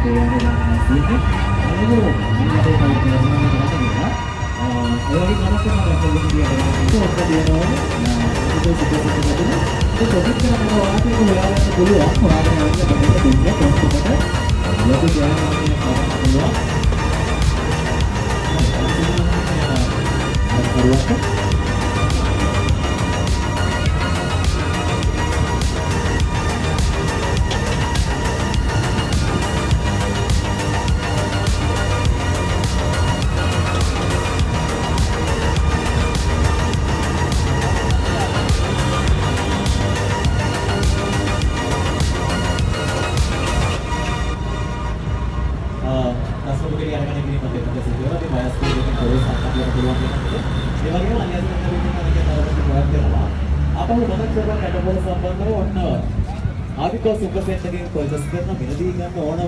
අපේ අරගෙන තියෙන්නේ අනිත් අපේ කවුරුත් ඒ වගේ කමක් කරනවා පොඩි ඒක තියෙනවා ඒක සුපර් ඒක ප්‍රොජෙක්ට් කරනවා වාසිය හොයාගන්න පුළුවන් හොයාගෙන යන්න බෑ දෙන්නේ කොහොමද ලොකු ජයග්‍රහණයක් කරන්න පුළුවන් හරියට රසමුකේ අරගෙන ඉන්නේ මම දෙන්න සිදුවලා මේ වයස් දෙකකින් පොරොස් අත්දැකලා පුළුවන් වෙනවා. ඒ වගේම අනිත් අනිත් ප්‍රොජෙක්ට් කරනවා. අපහු මතක් කරගන්න රටවල සම්බන්ධව ඔන්න ආදිකෝ සුපර් සෙන්ටර් එකෙන් පර්චේස් කරන මිලදී ගන්න ඕන